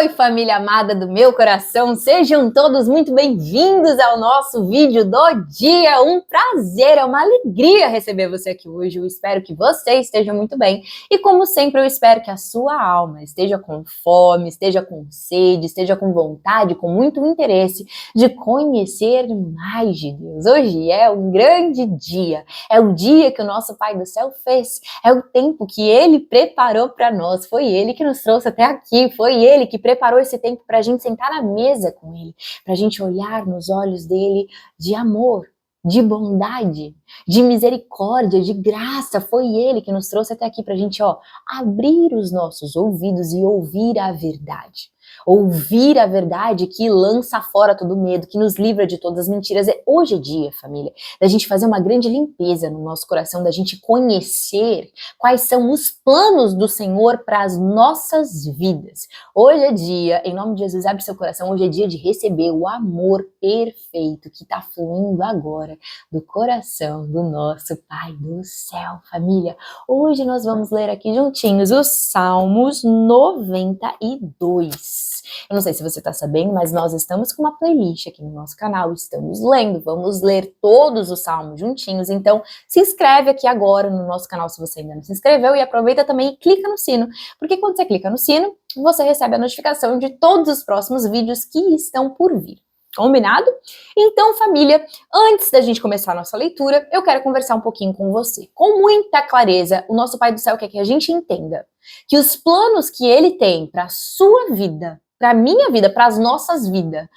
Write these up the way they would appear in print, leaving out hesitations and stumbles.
Oi, família amada do meu coração, sejam todos muito bem-vindos ao nosso vídeo do dia. Um prazer, é uma alegria receber você aqui hoje. Eu espero que você esteja muito bem e, como sempre, eu espero que a sua alma esteja com fome, esteja com sede, esteja com vontade, com muito interesse de conhecer mais de Deus. Hoje é um grande dia, é o dia que o nosso Pai do Céu fez, é o tempo que Ele preparou para nós, foi Ele que nos trouxe até aqui, foi Ele que preparou esse tempo para a gente sentar na mesa com Ele, para a gente olhar nos olhos dele de amor, de bondade, de misericórdia, de graça. Foi Ele que nos trouxe até aqui para a gente, abrir os nossos ouvidos e ouvir a verdade. Ouvir a verdade que lança fora todo medo, que nos livra de todas as mentiras. Hoje é dia, família, da gente fazer uma grande limpeza no nosso coração, da gente conhecer quais são os planos do Senhor para as nossas vidas. Hoje é dia, em nome de Jesus, abre seu coração, hoje é dia de receber o amor perfeito que está fluindo agora do coração do nosso Pai do Céu, família. Hoje nós vamos ler aqui juntinhos os Salmos 92. Eu não sei se você está sabendo, mas nós estamos com uma playlist aqui no nosso canal, estamos lendo, vamos ler todos os salmos juntinhos, então se inscreve aqui agora no nosso canal se você ainda não se inscreveu e aproveita também e clica no sino, porque quando você clica no sino, você recebe a notificação de todos os próximos vídeos que estão por vir. Combinado? Então, família, antes da gente começar a nossa leitura, eu quero conversar um pouquinho com você. Com muita clareza, o nosso Pai do Céu quer que a gente entenda que os planos que Ele tem para a sua vida, para a minha vida, para as nossas vidas,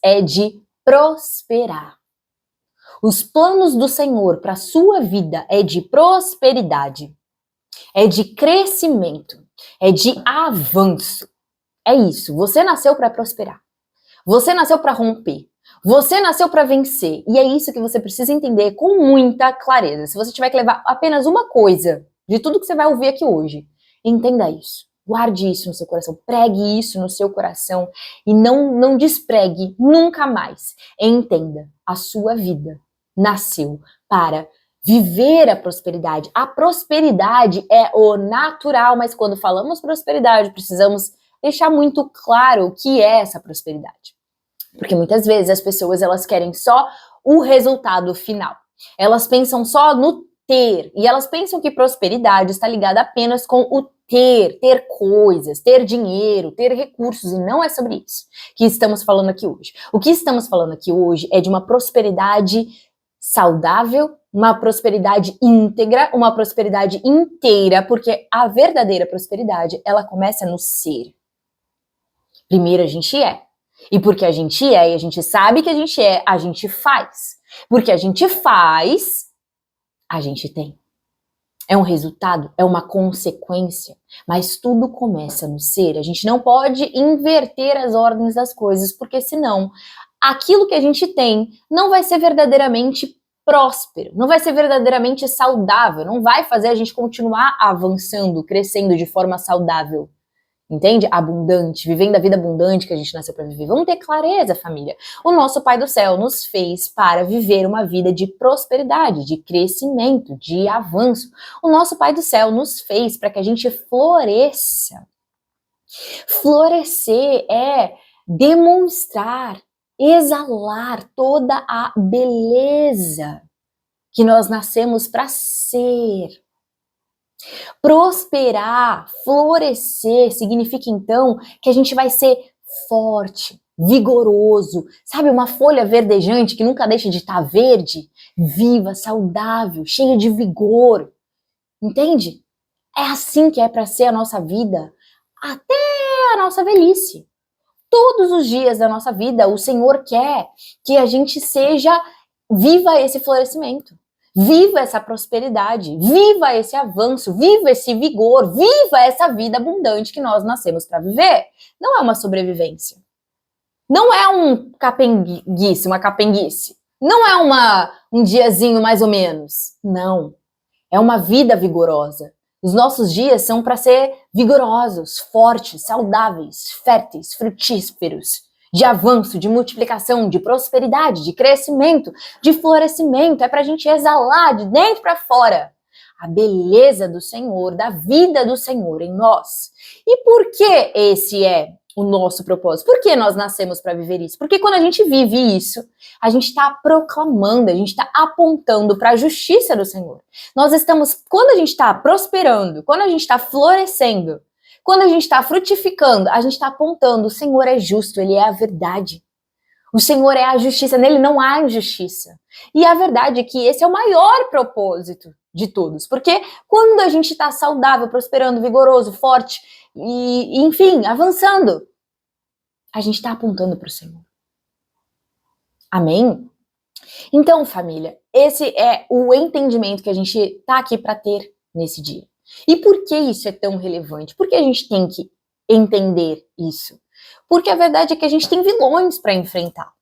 é de prosperar. Os planos do Senhor para a sua vida é de prosperidade, é de crescimento, é de avanço. É isso, você nasceu para prosperar. Você nasceu para romper, você nasceu para vencer, e é isso que você precisa entender com muita clareza. Se você tiver que levar apenas uma coisa de tudo que você vai ouvir aqui hoje, entenda isso, guarde isso no seu coração, pregue isso no seu coração e não despregue nunca mais. Entenda, a sua vida nasceu para viver a prosperidade. A prosperidade é o natural, mas quando falamos prosperidade, precisamos deixar muito claro o que é essa prosperidade. Porque muitas vezes as pessoas elas querem só o resultado final. Elas pensam só no ter. E elas pensam que prosperidade está ligada apenas com o ter coisas, ter dinheiro, ter recursos. E não é sobre isso que estamos falando aqui hoje. O que estamos falando aqui hoje é de uma prosperidade saudável, uma prosperidade íntegra, uma prosperidade inteira, porque a verdadeira prosperidade, ela começa no ser. Primeiro a gente é. E porque a gente é e a gente sabe que a gente é, a gente faz. Porque a gente faz, a gente tem. É um resultado, é uma consequência. Mas tudo começa no ser. A gente não pode inverter as ordens das coisas, porque senão aquilo que a gente tem não vai ser verdadeiramente próspero, não vai ser verdadeiramente saudável, não vai fazer a gente continuar avançando, crescendo de forma saudável. Entende? Abundante, vivendo a vida abundante que a gente nasceu para viver. Vamos ter clareza, família. O nosso Pai do Céu nos fez para viver uma vida de prosperidade, de crescimento, de avanço. O nosso Pai do Céu nos fez para que a gente floresça. Florescer é demonstrar, exalar toda a beleza que nós nascemos para ser. Prosperar, florescer, significa então que a gente vai ser forte, vigoroso, sabe, uma folha verdejante que nunca deixa de estar verde, viva, saudável, cheia de vigor, entende? É assim que é para ser a nossa vida, até a nossa velhice. Todos os dias da nossa vida, o Senhor quer que a gente viva esse florescimento. Viva essa prosperidade, viva esse avanço, viva esse vigor, viva essa vida abundante que nós nascemos para viver. Não é uma sobrevivência. Não é uma capenguice. Não é um diazinho mais ou menos. Não. É uma vida vigorosa. Os nossos dias são para ser vigorosos, fortes, saudáveis, férteis, frutíferos. De avanço, de multiplicação, de prosperidade, de crescimento, de florescimento. É pra gente exalar de dentro para fora a beleza do Senhor, da vida do Senhor em nós. E por que esse é o nosso propósito? Por que nós nascemos para viver isso? Porque quando a gente vive isso, a gente está proclamando, a gente está apontando para a justiça do Senhor. Nós estamos, quando a gente está prosperando, quando a gente está florescendo, quando a gente está frutificando, a gente está apontando, o Senhor é justo, Ele é a verdade. O Senhor é a justiça, nele não há injustiça. E a verdade é que esse é o maior propósito de todos, porque quando a gente está saudável, prosperando, vigoroso, forte, e enfim, avançando, a gente está apontando para o Senhor. Amém? Então, família, esse é o entendimento que a gente está aqui para ter nesse dia. E por que isso é tão relevante? Por que a gente tem que entender isso? Porque a verdade é que a gente tem vilões para enfrentar.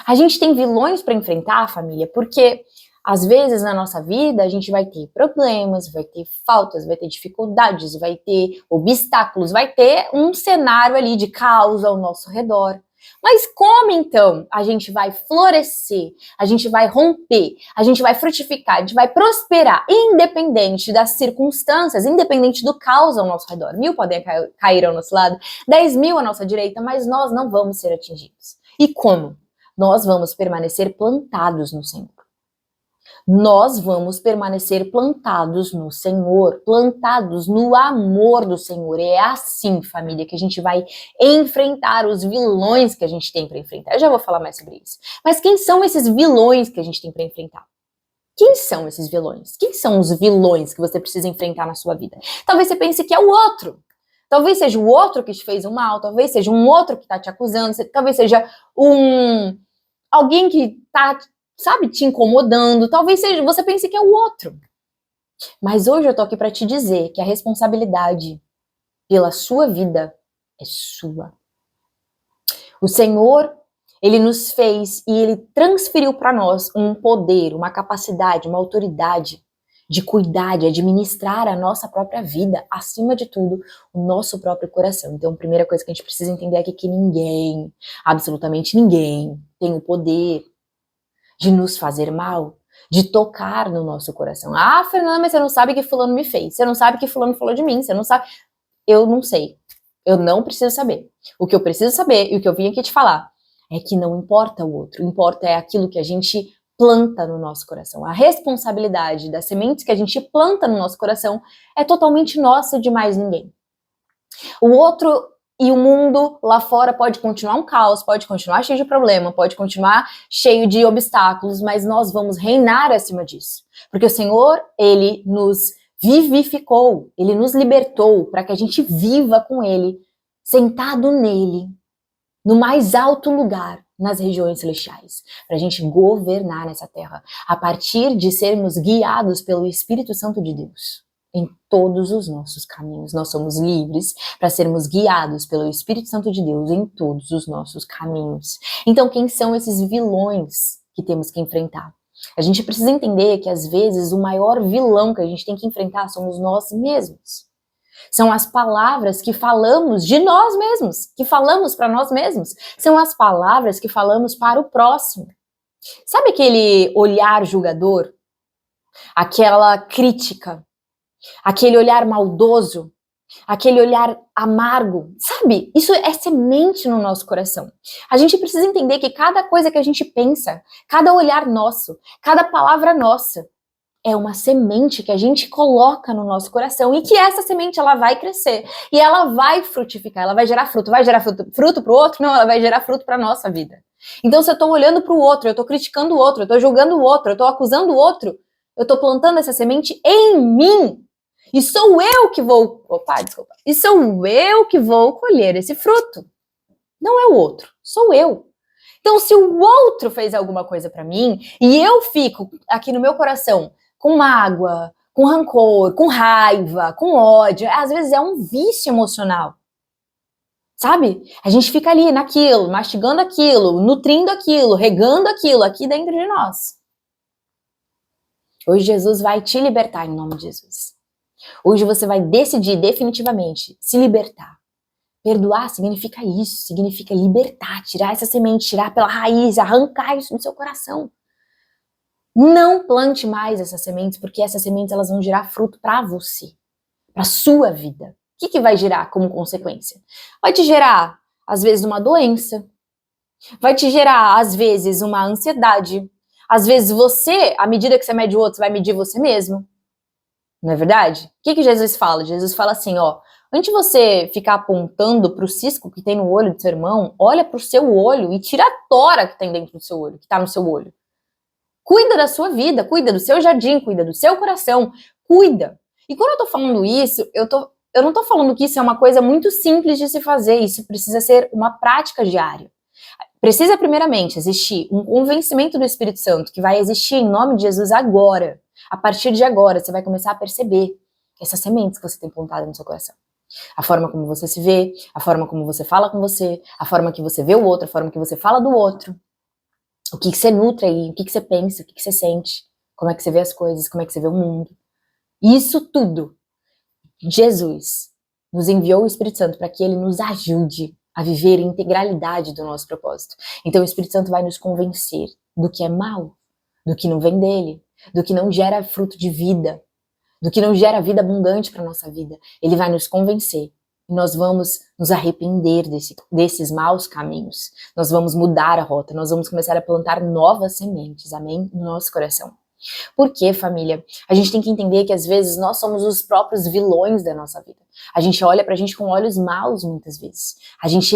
A gente tem vilões para enfrentar, família, porque às vezes na nossa vida a gente vai ter problemas, vai ter faltas, vai ter dificuldades, vai ter obstáculos, vai ter um cenário ali de caos ao nosso redor. Mas como então a gente vai florescer, a gente vai romper, a gente vai frutificar, a gente vai prosperar, independente das circunstâncias, independente do caos ao nosso redor? 1000 podem cair ao nosso lado, 10.000 à nossa direita, mas nós não vamos ser atingidos. E como? Nós vamos permanecer plantados no Senhor. Nós vamos permanecer plantados no Senhor, plantados no amor do Senhor. É assim, família, que a gente vai enfrentar os vilões que a gente tem para enfrentar. Eu já vou falar mais sobre isso. Mas quem são esses vilões que a gente tem para enfrentar? Quem são esses vilões? Quem são os vilões que você precisa enfrentar na sua vida? Talvez você pense que é o outro. Talvez seja o outro que te fez o mal, talvez seja um outro que está te acusando, talvez seja alguém que está, sabe, te incomodando, talvez seja, você pense que é o outro. Mas hoje eu tô aqui para te dizer que a responsabilidade pela sua vida é sua. O Senhor, Ele nos fez e Ele transferiu para nós um poder, uma capacidade, uma autoridade de cuidar, de administrar a nossa própria vida, acima de tudo, o nosso próprio coração. Então, a primeira coisa que a gente precisa entender aqui é que ninguém, absolutamente ninguém, tem o poder de nos fazer mal, de tocar no nosso coração. Ah, Fernanda, mas você não sabe o que fulano me fez, você não sabe o que fulano falou de mim, você não sabe. Eu não sei, eu não preciso saber. O que eu preciso saber e o que eu vim aqui te falar é que não importa o outro, importa é aquilo que a gente planta no nosso coração. A responsabilidade das sementes que a gente planta no nosso coração é totalmente nossa, de mais ninguém. O outro e o mundo lá fora pode continuar um caos, pode continuar cheio de problema, pode continuar cheio de obstáculos, mas nós vamos reinar acima disso. Porque o Senhor, Ele nos vivificou, Ele nos libertou para que a gente viva com Ele, sentado nele, no mais alto lugar, nas regiões celestiais, para a gente governar nessa terra, a partir de sermos guiados pelo Espírito Santo de Deus, em todos os nossos caminhos. Nós somos livres para sermos guiados pelo Espírito Santo de Deus em todos os nossos caminhos. Então, quem são esses vilões que temos que enfrentar? A gente precisa entender que, às vezes, o maior vilão que a gente tem que enfrentar somos nós mesmos. São as palavras que falamos de nós mesmos, que falamos para nós mesmos. São as palavras que falamos para o próximo. Sabe aquele olhar julgador? Aquela crítica? Aquele olhar maldoso? Aquele olhar amargo? Sabe? Isso é semente no nosso coração. A gente precisa entender que cada coisa que a gente pensa, cada olhar nosso, cada palavra nossa, é uma semente que a gente coloca no nosso coração e que essa semente ela vai crescer e ela vai frutificar, ela vai gerar fruto. Vai gerar fruto para o outro? Não, ela vai gerar fruto para a nossa vida. Então, se eu estou olhando para o outro, eu estou criticando o outro, eu estou julgando o outro, eu estou acusando o outro, eu estou plantando essa semente em mim. E sou eu que vou... E sou eu que vou colher esse fruto. Não é o outro, sou eu. Então, se o outro fez alguma coisa para mim e eu fico aqui no meu coração com mágoa, com rancor, com raiva, com ódio, às vezes é um vício emocional, sabe? A gente fica ali naquilo, mastigando aquilo, nutrindo aquilo, regando aquilo aqui dentro de nós. Hoje Jesus vai te libertar em nome de Jesus. Hoje você vai decidir definitivamente se libertar. Perdoar significa isso, significa libertar, tirar essa semente, tirar pela raiz, arrancar isso do seu coração. Não plante mais essas sementes, porque essas sementes elas vão gerar fruto para você, para sua vida. O que vai gerar como consequência? Vai te gerar, às vezes, uma doença, vai te gerar, às vezes, uma ansiedade. Às vezes você, à medida que você mede o outro, você vai medir você mesmo. Não é verdade? O que Jesus fala? Jesus fala assim, ó, antes de você ficar apontando pro cisco que tem no olho do seu irmão, olha pro seu olho e tira a tora que tem dentro do seu olho, que tá no seu olho. Cuida da sua vida, cuida do seu jardim, cuida do seu coração, cuida. E quando eu tô falando isso, eu não tô falando que isso é uma coisa muito simples de se fazer, isso precisa ser uma prática diária. Precisa, primeiramente, existir um convencimento do Espírito Santo, que vai existir em nome de Jesus agora. A partir de agora, você vai começar a perceber essas sementes que você tem plantado no seu coração. A forma como você se vê, a forma como você fala com você, a forma que você vê o outro, a forma que você fala do outro. O que você nutre aí, o que você pensa, o que você sente, como é que você vê as coisas, como é que você vê o mundo. Isso tudo, Jesus nos enviou o Espírito Santo para que ele nos ajude a viver a integralidade do nosso propósito. Então o Espírito Santo vai nos convencer do que é mal, do que não vem dele, do que não gera fruto de vida, do que não gera vida abundante para nossa vida. Ele vai nos convencer. E nós vamos nos arrepender desses maus caminhos. Nós vamos mudar a rota, nós vamos começar a plantar novas sementes, amém? No nosso coração. Por quê, família? A gente tem que entender que às vezes nós somos os próprios vilões da nossa vida. A gente olha pra gente com olhos maus muitas vezes. A gente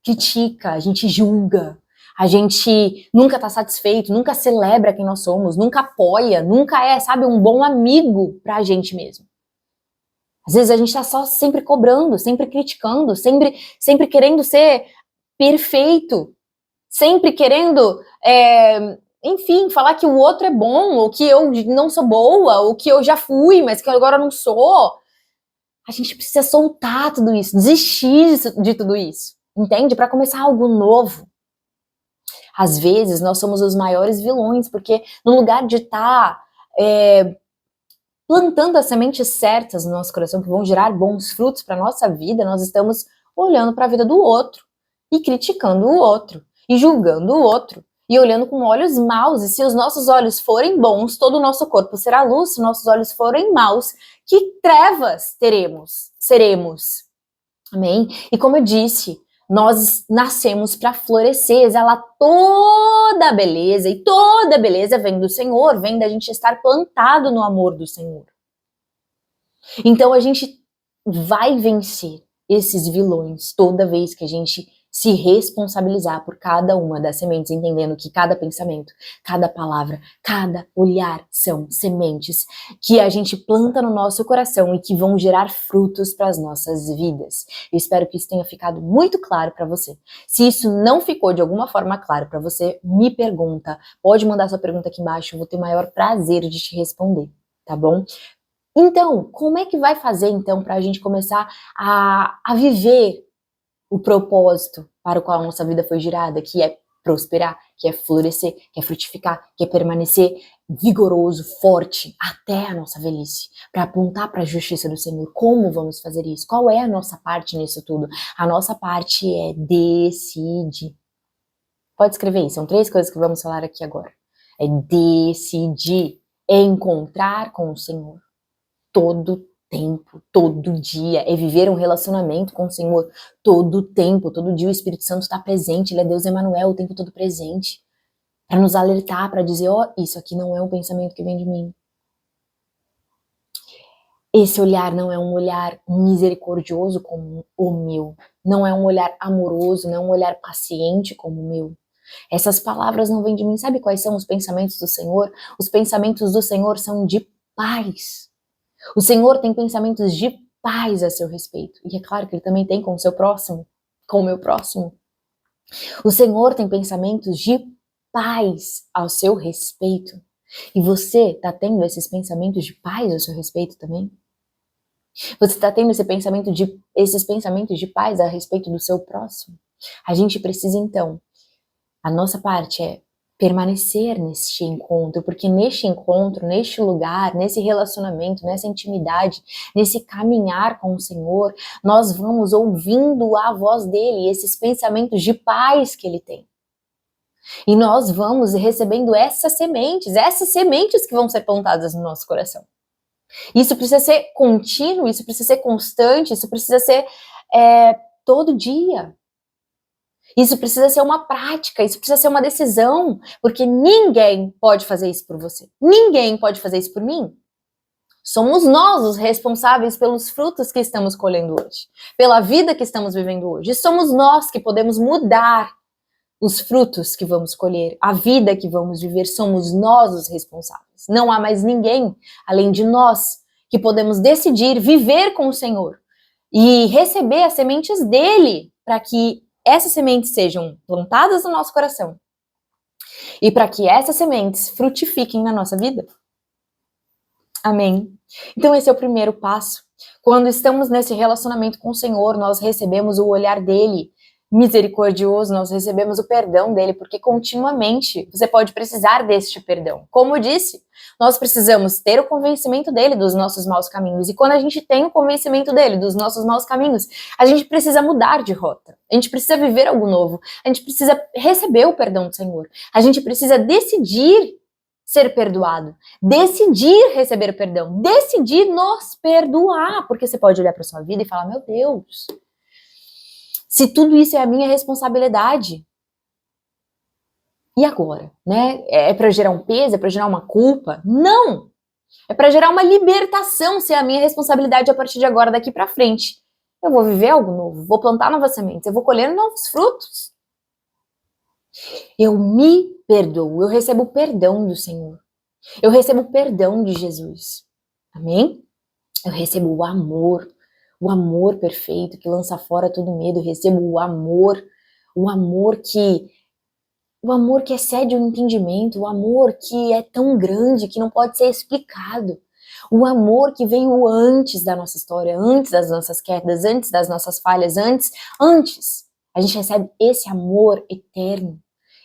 critica, a gente julga, a gente nunca tá satisfeito, nunca celebra quem nós somos, nunca apoia, nunca é, sabe, um bom amigo pra gente mesmo. Às vezes a gente tá só sempre cobrando, sempre criticando, sempre querendo ser perfeito, sempre querendo, enfim, falar que o outro é bom, ou que eu não sou boa, ou que eu já fui, mas que agora não sou. A gente precisa soltar tudo isso, desistir de tudo isso, entende? Para começar algo novo. Às vezes nós somos os maiores vilões, porque no lugar de estar plantando as sementes certas no nosso coração, que vão gerar bons frutos para nossa vida, nós estamos olhando para a vida do outro e criticando o outro e julgando o outro e olhando com olhos maus. E se os nossos olhos forem bons, todo o nosso corpo será luz. Se nossos olhos forem maus, que trevas seremos. Amém? E como eu disse, nós nascemos para florescer, exalar toda a beleza, e toda a beleza vem do Senhor, vem da gente estar plantado no amor do Senhor. Então a gente vai vencer esses vilões toda vez que a gente se responsabilizar por cada uma das sementes, entendendo que cada pensamento, cada palavra, cada olhar são sementes que a gente planta no nosso coração e que vão gerar frutos para as nossas vidas. Eu espero que isso tenha ficado muito claro para você. Se isso não ficou de alguma forma claro para você, me pergunta. Pode mandar sua pergunta aqui embaixo, eu vou ter o maior prazer de te responder, tá bom? Então, como é que vai fazer então para a gente começar a viver o propósito para o qual a nossa vida foi girada, que é prosperar, que é florescer, que é frutificar, que é permanecer vigoroso, forte até a nossa velhice, para apontar para a justiça do Senhor? Como vamos fazer isso? Qual é a nossa parte nisso tudo? A nossa parte é decidir. Pode escrever aí, são 3 coisas que vamos falar aqui agora. É decidir, é encontrar com o Senhor todo tempo, todo dia, é viver um relacionamento com o Senhor todo tempo, todo dia o Espírito Santo está presente, ele é Deus Emanuel o tempo todo presente, para nos alertar, para dizer, ó, isso aqui não é um pensamento que vem de mim. Esse olhar não é um olhar misericordioso como o meu, não é um olhar amoroso, não é um olhar paciente como o meu. Essas palavras não vêm de mim. Sabe quais são os pensamentos do Senhor? Os pensamentos do Senhor são de paz. O Senhor tem pensamentos de paz a seu respeito. E é claro que Ele também tem com o seu próximo, com o meu próximo. O Senhor tem pensamentos de paz ao seu respeito. E você está tendo esses pensamentos de paz ao seu respeito também? Você está tendo esses pensamentos de paz a respeito do seu próximo? A gente precisa então, a nossa parte é permanecer neste encontro, porque neste encontro, neste lugar, nesse relacionamento, nessa intimidade, nesse caminhar com o Senhor, nós vamos ouvindo a voz dele, esses pensamentos de paz que ele tem. E nós vamos recebendo essas sementes que vão ser plantadas no nosso coração. Isso precisa ser contínuo, isso precisa ser constante, isso precisa ser todo dia. Isso precisa ser uma prática, isso precisa ser uma decisão, porque ninguém pode fazer isso por você. Ninguém pode fazer isso por mim. Somos nós os responsáveis pelos frutos que estamos colhendo hoje, pela vida que estamos vivendo hoje. E somos nós que podemos mudar os frutos que vamos colher, a vida que vamos viver, somos nós os responsáveis. Não há mais ninguém, além de nós, que podemos decidir viver com o Senhor e receber as sementes dele, para que essas sementes sejam plantadas no nosso coração e para que essas sementes frutifiquem na nossa vida. Amém? Então esse é o primeiro passo. Quando estamos nesse relacionamento com o Senhor, nós recebemos o olhar dele misericordioso, nós recebemos o perdão dele, porque continuamente você pode precisar deste perdão. Como eu disse, nós precisamos ter o convencimento dele dos nossos maus caminhos, e quando a gente tem o convencimento dele dos nossos maus caminhos, a gente precisa mudar de rota, a gente precisa viver algo novo, a gente precisa receber o perdão do Senhor, a gente precisa decidir ser perdoado, decidir receber o perdão, decidir nos perdoar, porque você pode olhar para sua vida e falar, meu Deus, se tudo isso é a minha responsabilidade, e agora, né? É para gerar um peso, é para gerar uma culpa? Não! É para gerar uma libertação, se é a minha responsabilidade a partir de agora, daqui para frente. Eu vou viver algo novo, vou plantar novas sementes, eu vou colher novos frutos. Eu me perdoo, eu recebo o perdão do Senhor. Eu recebo o perdão de Jesus. Amém? Eu recebo o amor perfeito que lança fora todo medo. Eu recebo o amor que excede o entendimento, o amor que é tão grande que não pode ser explicado. O amor que veio antes da nossa história, antes das nossas quedas, antes das nossas falhas, antes. A gente recebe esse amor eterno.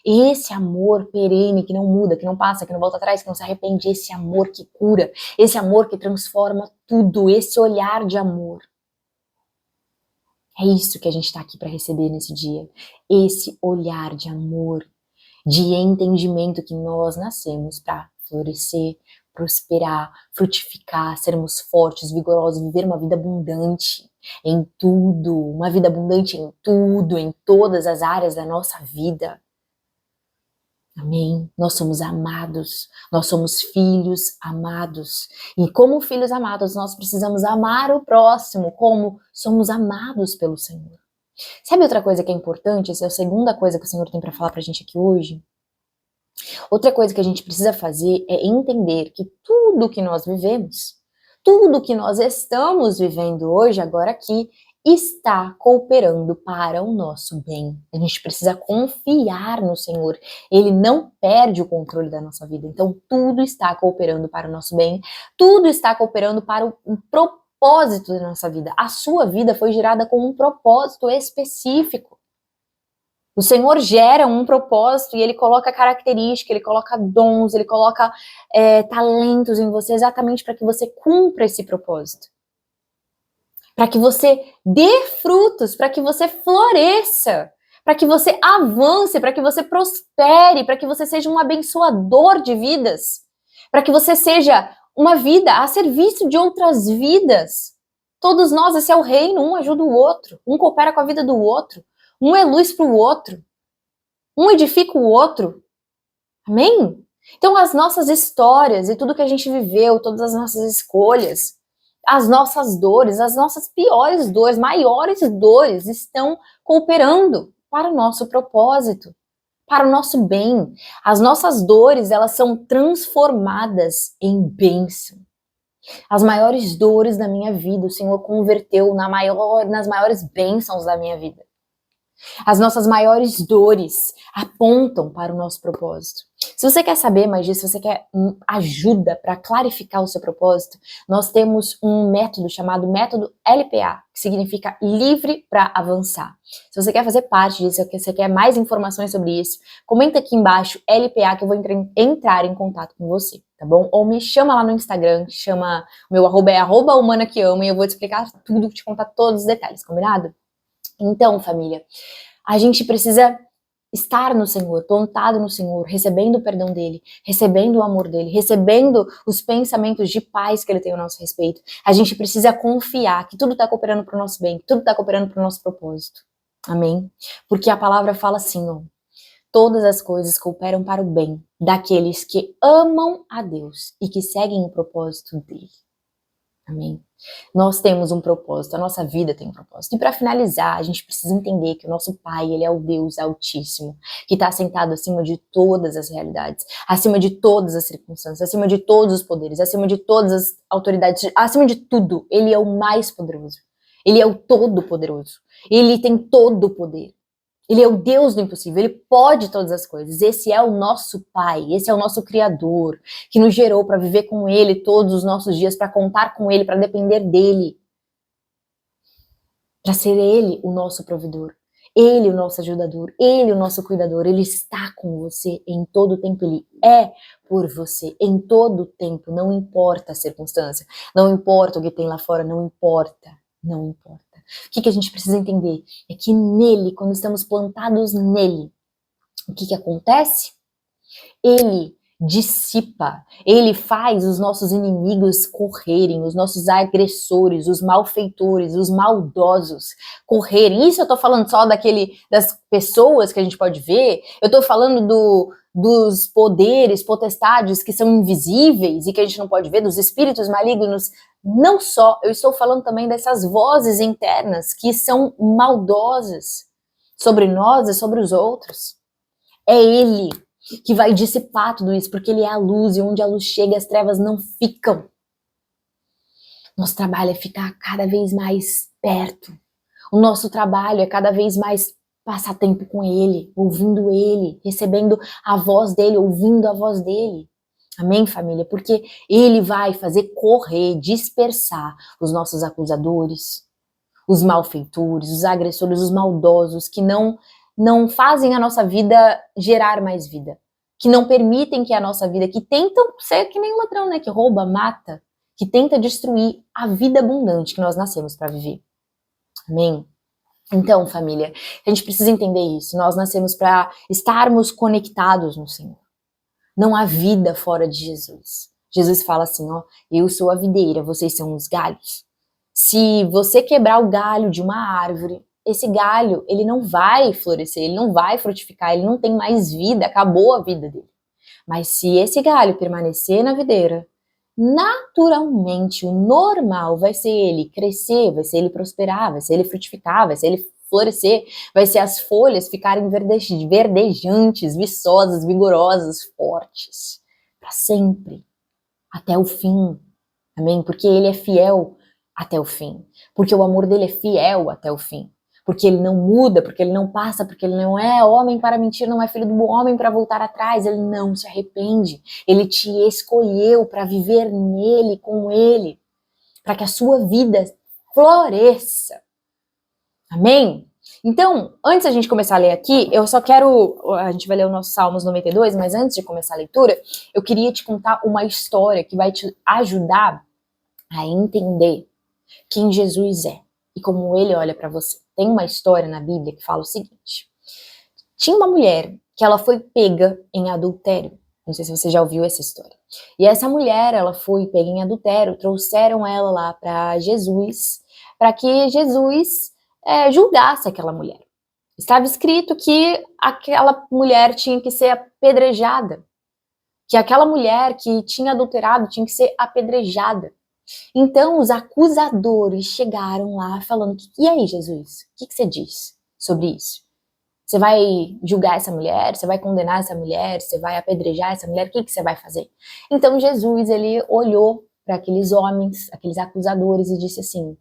Esse amor perene, que não muda, que não passa, que não volta atrás, que não se arrepende. Esse amor que cura, esse amor que transforma tudo, esse olhar de amor. É isso que a gente está aqui para receber nesse dia. Esse olhar de amor, de entendimento que nós nascemos para florescer, prosperar, frutificar, sermos fortes, vigorosos, viver uma vida abundante em tudo, uma vida abundante em tudo, em todas as áreas da nossa vida. Amém? Nós somos amados, nós somos filhos amados. E como filhos amados, nós precisamos amar o próximo como somos amados pelo Senhor. Sabe outra coisa que é importante? Essa é a segunda coisa que o Senhor tem para falar pra gente aqui hoje. Outra coisa que a gente precisa fazer é entender que tudo que nós vivemos, tudo que nós estamos vivendo hoje, agora aqui, está cooperando para o nosso bem. A gente precisa confiar no Senhor. Ele não perde o controle da nossa vida. Então, tudo está cooperando para o nosso bem. Tudo está cooperando para o propósito da nossa vida. A sua vida foi gerada com um propósito específico. O Senhor gera um propósito e Ele coloca características, Ele coloca dons, Ele coloca talentos em você exatamente para que você cumpra esse propósito. Para que você dê frutos, para que você floresça, para que você avance, para que você prospere, para que você seja um abençoador de vidas, para que você seja uma vida a serviço de outras vidas. Todos nós, esse é o reino, um ajuda o outro, um coopera com a vida do outro, um é luz para o outro, um edifica o outro. Amém? Então as nossas histórias e tudo que a gente viveu, todas as nossas escolhas, as nossas dores, as nossas piores dores, maiores dores, estão cooperando para o nosso propósito, para o nosso bem. As nossas dores, elas são transformadas em bênção. As maiores dores da minha vida, o Senhor converteu nas maiores bênçãos da minha vida. As nossas maiores dores apontam para o nosso propósito. Se você quer saber mais disso, se você quer ajuda para clarificar o seu propósito, nós temos um método chamado método LPA, que significa livre para avançar. Se você quer fazer parte disso, se você quer mais informações sobre isso, comenta aqui embaixo LPA que eu vou entrar em contato com você, tá bom? Ou me chama lá no Instagram, o meu arroba é @humanaqueama e eu vou te explicar tudo, te contar todos os detalhes, combinado? Então, família, a gente precisa estar no Senhor, plantado no Senhor, recebendo o perdão dele, recebendo o amor dele, recebendo os pensamentos de paz que ele tem a nosso respeito, a gente precisa confiar que tudo está cooperando para o nosso bem, que tudo está cooperando para o nosso propósito. Amém? Porque a palavra fala assim, ó, todas as coisas cooperam para o bem daqueles que amam a Deus e que seguem o propósito dele. Amém? Nós temos um propósito, a nossa vida tem um propósito. E para finalizar, a gente precisa entender que o nosso Pai, ele é o Deus Altíssimo, que está sentado acima de todas as realidades, acima de todas as circunstâncias, acima de todos os poderes, acima de todas as autoridades, acima de tudo. Ele é o mais poderoso. Ele é o todo-poderoso. Ele tem todo o poder. Ele é o Deus do impossível, ele pode todas as coisas. Esse é o nosso Pai, esse é o nosso Criador, que nos gerou para viver com Ele todos os nossos dias, para contar com Ele, para depender dEle, para ser Ele o nosso provedor, Ele o nosso ajudador, Ele o nosso cuidador. Ele está com você em todo o tempo, Ele é por você em todo o tempo, não importa a circunstância, não importa o que tem lá fora, não importa, não importa. O que a gente precisa entender é que nele, quando estamos plantados nele, o que acontece? Ele dissipa, ele faz os nossos inimigos correrem, os nossos agressores, os malfeitores, os maldosos correrem. Isso eu tô falando só das pessoas que a gente pode ver, eu tô falando dos poderes, potestades que são invisíveis e que a gente não pode ver, dos espíritos malignos. Não só, eu estou falando também dessas vozes internas que são maldosas sobre nós e sobre os outros. É ele que vai dissipar tudo isso, porque ele é a luz, e onde a luz chega, as trevas não ficam. Nosso trabalho é ficar cada vez mais perto. O nosso trabalho é cada vez mais passar tempo com ele, ouvindo ele, recebendo a voz dele, ouvindo a voz dele. Amém, família? Porque ele vai fazer correr, dispersar os nossos acusadores, os malfeitores, os agressores, os maldosos, que não fazem a nossa vida gerar mais vida, que não permitem que a nossa vida, que tentam ser que nem um ladrão, né? Que rouba, mata, que tenta destruir a vida abundante que nós nascemos para viver. Amém? Então, família, a gente precisa entender isso. Nós nascemos para estarmos conectados no Senhor. Não há vida fora de Jesus. Jesus fala assim, ó, eu sou a videira, vocês são os galhos. Se você quebrar o galho de uma árvore, esse galho, ele não vai florescer, ele não vai frutificar, ele não tem mais vida, acabou a vida dele. Mas se esse galho permanecer na videira, naturalmente, o normal vai ser ele crescer, vai ser ele prosperar, vai ser ele frutificar, vai ser ele florescer, vai ser as folhas ficarem verdejantes, viçosas, vigorosas, fortes, para sempre, até o fim. Amém? Porque ele é fiel até o fim, porque o amor dele é fiel até o fim, porque ele não muda, porque ele não passa, porque ele não é homem para mentir, não é filho do homem para voltar atrás, ele não se arrepende, ele te escolheu para viver nele, com ele, para que a sua vida floresça. Amém? Então, antes da gente começar a ler aqui, eu só quero, a gente vai ler o nosso Salmos 92, mas antes de começar a leitura, eu queria te contar uma história que vai te ajudar a entender quem Jesus é e como ele olha para você. Tem uma história na Bíblia que fala o seguinte: tinha uma mulher que ela foi pega em adultério. Não sei se você já ouviu essa história. E essa mulher, ela foi pega em adultério, trouxeram ela lá para Jesus, para que Jesus julgasse aquela mulher. Estava escrito que aquela mulher tinha que ser apedrejada, que aquela mulher que tinha adulterado tinha que ser apedrejada. Então os acusadores chegaram lá falando, e aí, Jesus, o que você diz sobre isso? Você vai julgar essa mulher? Você vai condenar essa mulher? Você vai apedrejar essa mulher? O que você vai fazer? Então Jesus, ele olhou para aqueles homens, aqueles acusadores e disse assim: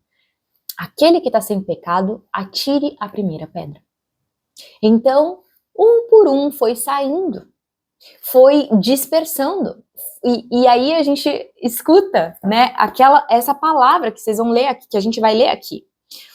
aquele que está sem pecado, atire a primeira pedra. Então, um por um foi saindo, foi dispersando. E aí a gente escuta, né, essa palavra que vocês vão ler aqui, que a gente vai ler aqui.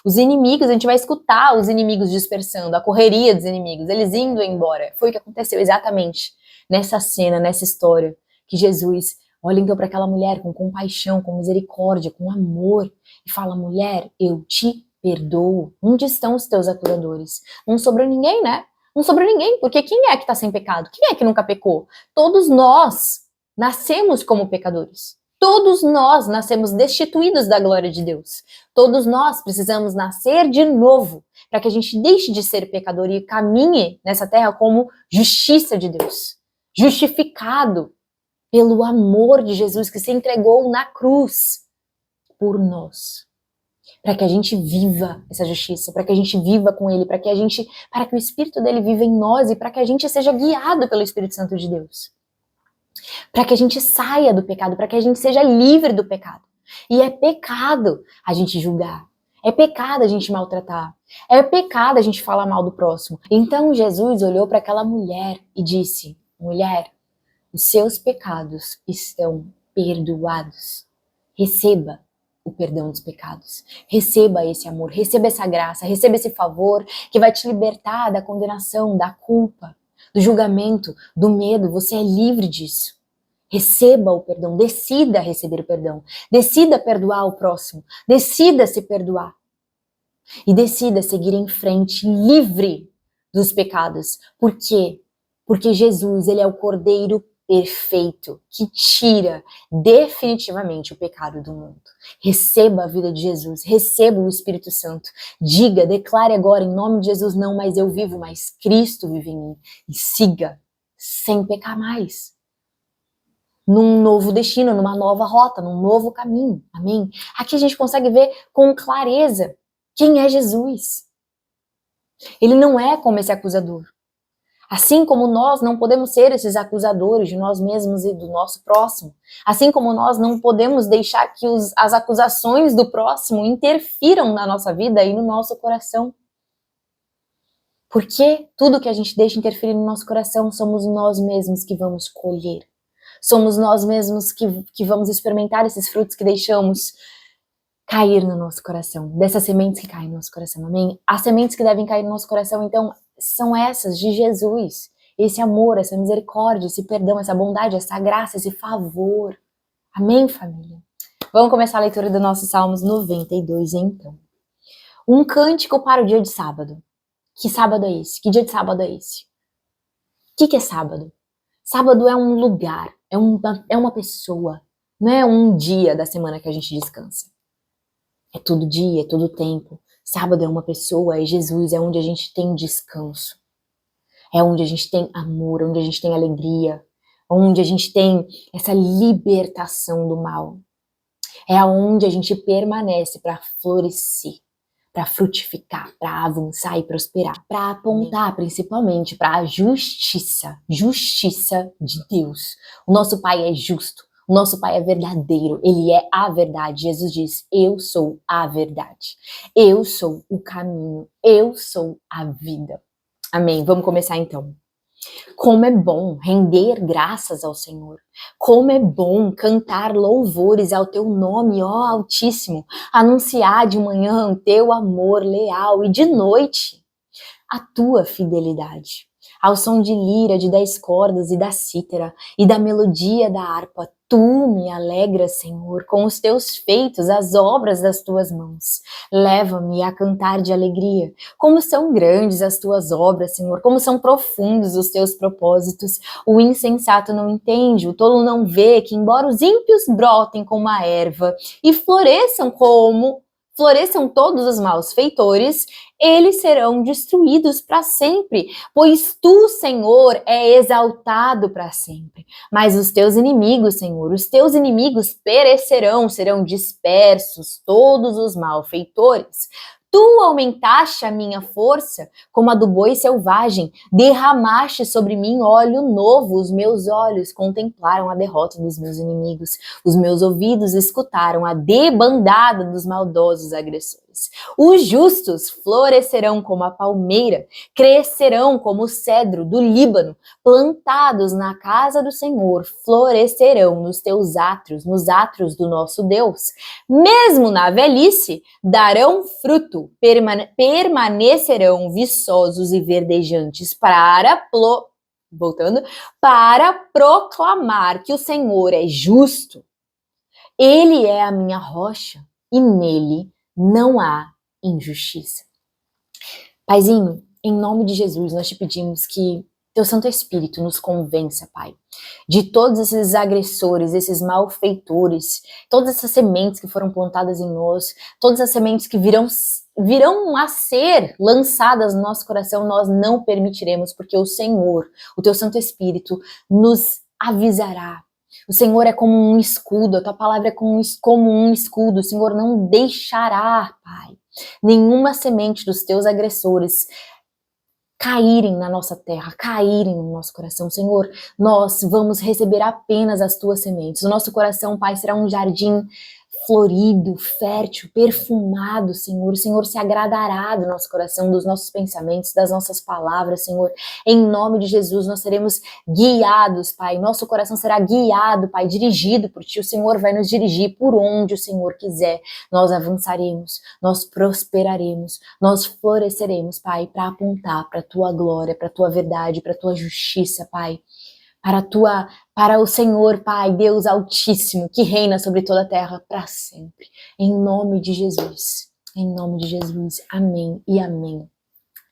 Os inimigos, a gente vai escutar os inimigos dispersando, a correria dos inimigos, eles indo embora. Foi o que aconteceu exatamente nessa cena, nessa história, que Jesus olha então para aquela mulher com compaixão, com misericórdia, com amor, e fala: mulher, eu te perdoo. Onde estão os teus acusadores? Não sobrou ninguém, né? Não sobrou ninguém, porque quem é que está sem pecado? Quem é que nunca pecou? Todos nós nascemos como pecadores. Todos nós nascemos destituídos da glória de Deus. Todos nós precisamos nascer de novo, para que a gente deixe de ser pecador e caminhe nessa terra como justiça de Deus. Justificado pelo amor de Jesus que se entregou na cruz por nós. Para que a gente viva essa justiça, para que a gente viva com Ele, para que o Espírito dele viva em nós e para que a gente seja guiado pelo Espírito Santo de Deus. Para que a gente saia do pecado, para que a gente seja livre do pecado. E é pecado a gente julgar, é pecado a gente maltratar, é pecado a gente falar mal do próximo. Então Jesus olhou para aquela mulher e disse: mulher, os seus pecados estão perdoados. Receba o perdão dos pecados. Receba esse amor, receba essa graça, receba esse favor que vai te libertar da condenação, da culpa, do julgamento, do medo. Você é livre disso. Receba o perdão, decida receber o perdão, decida perdoar o próximo, decida se perdoar e decida seguir em frente, livre dos pecados. Por quê? Porque Jesus, ele é o Cordeiro perfeito que tira definitivamente o pecado do mundo. Receba a vida de Jesus, receba o Espírito Santo. Diga, declare agora em nome de Jesus: não mais eu vivo, mas Cristo vive em mim. E siga sem pecar mais. Num novo destino, numa nova rota, num novo caminho. Amém? Aqui a gente consegue ver com clareza quem é Jesus. Ele não é como esse acusador. Assim como nós não podemos ser esses acusadores de nós mesmos e do nosso próximo. Assim como nós não podemos deixar que as acusações do próximo interfiram na nossa vida e no nosso coração. Porque tudo que a gente deixa interferir no nosso coração somos nós mesmos que vamos colher. Somos nós mesmos que vamos experimentar esses frutos que deixamos cair no nosso coração. Dessas sementes que caem no nosso coração, amém? As sementes que devem cair no nosso coração, então, são essas de Jesus. Esse amor, essa misericórdia, esse perdão, essa bondade, essa graça, esse favor. Amém, família? Vamos começar a leitura do nosso Salmos 92, então. Um cântico para o dia de sábado. Que sábado é esse? Que dia de sábado é esse? O que é sábado? Sábado é um lugar, é uma pessoa. Não é um dia da semana que a gente descansa. É todo dia, é todo tempo. Sábado é uma pessoa, é Jesus, é onde a gente tem descanso. É onde a gente tem amor, onde a gente tem alegria, onde a gente tem essa libertação do mal. É onde a gente permanece para florescer, para frutificar, para avançar e prosperar, para apontar principalmente para a justiça de Deus. O nosso Pai é justo. O nosso Pai é verdadeiro, Ele é a verdade. Jesus diz: eu sou a verdade, eu sou o caminho, eu sou a vida. Amém? Vamos começar então. Como é bom render graças ao Senhor. Como é bom cantar louvores ao teu nome, ó Altíssimo. Anunciar de manhã o teu amor leal e de noite a tua fidelidade. Ao som de lira, de 10 cordas e da cítara e da melodia da harpa, tu me alegras, Senhor, com os teus feitos, as obras das tuas mãos. Leva-me a cantar de alegria. Como são grandes as tuas obras, Senhor, como são profundos os teus propósitos. O insensato não entende, o tolo não vê que, embora os ímpios brotem como a erva e floresçam todos os malfeitores, eles serão destruídos para sempre, pois tu, Senhor, é exaltado para sempre. Mas os teus inimigos, Senhor, os teus inimigos perecerão, serão dispersos todos os malfeitores. Tu aumentaste a minha força como a do boi selvagem, derramaste sobre mim óleo novo, os meus olhos contemplaram a derrota dos meus inimigos, os meus ouvidos escutaram a debandada dos maldosos agressores. Os justos florescerão como a palmeira, crescerão como o cedro do Líbano, plantados na casa do Senhor, florescerão nos teus átrios, nos átrios do nosso Deus. Mesmo na velhice, darão fruto, permanecerão viçosos e verdejantes para proclamar que o Senhor é justo. Ele é a minha rocha e nele não há injustiça. Paizinho, em nome de Jesus, nós te pedimos que Teu Santo Espírito nos convença, Pai, de todos esses agressores, esses malfeitores, todas essas sementes que foram plantadas em nós, todas as sementes que virão a ser lançadas no nosso coração, nós não permitiremos, porque o Senhor, o Teu Santo Espírito, nos avisará. O Senhor é como um escudo, a Tua palavra é como um escudo, o Senhor não deixará, Pai, nenhuma semente dos Teus agressores caírem na nossa terra, caírem no nosso coração. Senhor, nós vamos receber apenas as Tuas sementes. O nosso coração, Pai, será um jardim florido, fértil, perfumado, Senhor. O Senhor se agradará do nosso coração, dos nossos pensamentos, das nossas palavras, Senhor. Em nome de Jesus, nós seremos guiados, Pai. Nosso coração será guiado, Pai, dirigido por Ti. O Senhor vai nos dirigir por onde o Senhor quiser. Nós avançaremos, nós prosperaremos, nós floresceremos, Pai, para apontar para a Tua glória, para a Tua verdade, para a Tua justiça, Pai. Para o Senhor, Pai, Deus Altíssimo, que reina sobre toda a terra para sempre. Em nome de Jesus. Em nome de Jesus. Amém e amém.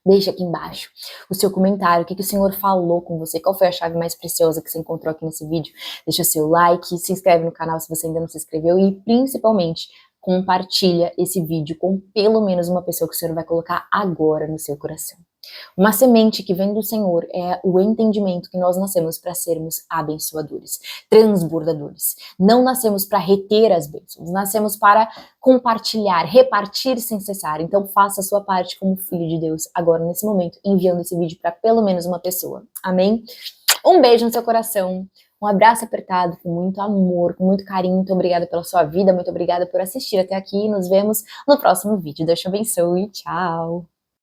Deixa aqui embaixo o seu comentário, o que o Senhor falou com você, qual foi a chave mais preciosa que você encontrou aqui nesse vídeo. Deixa seu like, se inscreve no canal se você ainda não se inscreveu e, principalmente, compartilha esse vídeo com pelo menos uma pessoa que o Senhor vai colocar agora no seu coração. Uma semente que vem do Senhor é o entendimento que nós nascemos para sermos abençoadores, transbordadores. Não nascemos para reter as bênçãos, nascemos para compartilhar, repartir sem cessar. Então faça a sua parte como filho de Deus agora nesse momento, enviando esse vídeo para pelo menos uma pessoa. Amém? Um beijo no seu coração. Um abraço apertado, com muito amor, com muito carinho. Muito obrigada pela sua vida, muito obrigada por assistir até aqui. Nos vemos no próximo vídeo. Deus te abençoe. Tchau!